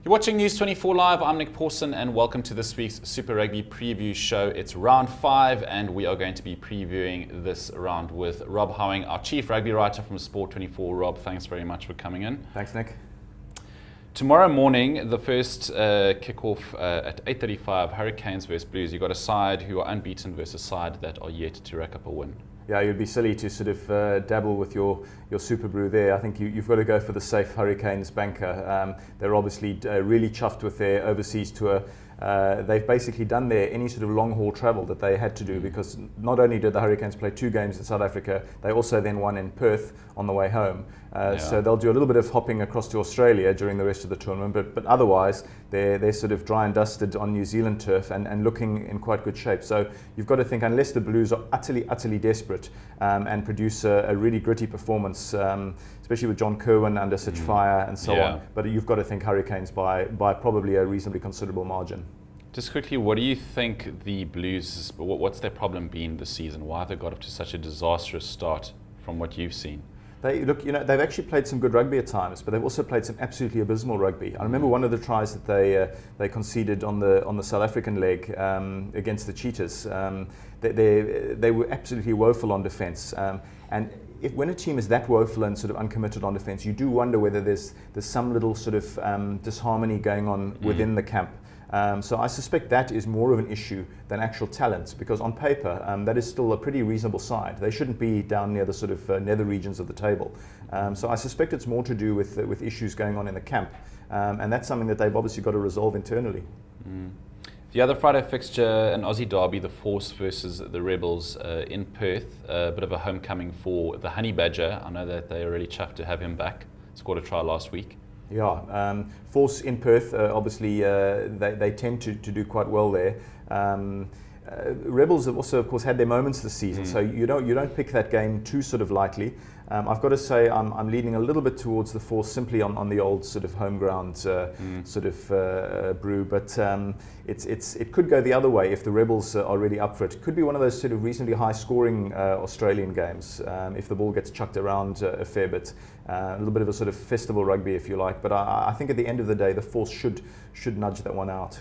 You're watching News 24 Live. I'm Nick Pawson and welcome to this week's Super Rugby preview show. It's round 5 and we are going to be previewing this round with Rob Howing, our chief rugby writer from Sport 24. Rob, thanks very much for coming in. Thanks, Nick. Tomorrow morning, the first kick-off at 8:35, Hurricanes versus Blues. You've got a side who are unbeaten versus a side that are yet to rack up a win. Yeah, you'd be silly to sort of dabble with your Super Brew there. I think you've got to go for the safe Hurricanes banker. They're obviously really chuffed with their overseas tour. They've basically done any sort of long haul travel that they had to do, because not only did the Hurricanes play 2 games in South Africa, they also then won in Perth on the way home. So they'll do a little bit of hopping across to Australia during the rest of the tournament, but otherwise they're sort of dry and dusted on New Zealand turf and looking in quite good shape. So you've got to think, unless the Blues are utterly desperate and produce a really gritty performance, especially with John Kerwin under such fire and so on, but you've got to think Hurricanes by probably a reasonably considerable margin. Just quickly, what do you think the Blues, what's their problem been this season? Why have they got up to such a disastrous start from what you've seen? They've actually played some good rugby at times, but they've also played some absolutely abysmal rugby. I remember one of the tries that they conceded on the South African leg against the Cheetahs. They were absolutely woeful on defence, and when a team is that woeful and sort of uncommitted on defence, you do wonder whether there's some little sort of disharmony going on within the camp. So I suspect that is more of an issue than actual talent, because on paper that is still a pretty reasonable side. They shouldn't be down near the sort of nether regions of the table. So I suspect it's more to do with issues going on in the camp, and that's something that they've obviously got to resolve internally. The other Friday fixture, an Aussie derby, the Force versus the Rebels in Perth. A bit of a homecoming for the Honey Badger. I know that they're really chuffed to have him back. Scored a try last week. Yeah, Force in Perth, obviously they tend to do quite well there. Rebels have also, of course, had their moments this season, so you don't pick that game too sort of lightly. I've got to say I'm leaning a little bit towards the Force simply on the old sort of home ground sort of brew, but it could go the other way if the Rebels are really up for it. It could be one of those sort of reasonably high scoring Australian games if the ball gets chucked around a fair bit. A little bit of a sort of festival rugby, if you like, but I think at the end of the day the Force should nudge that one out.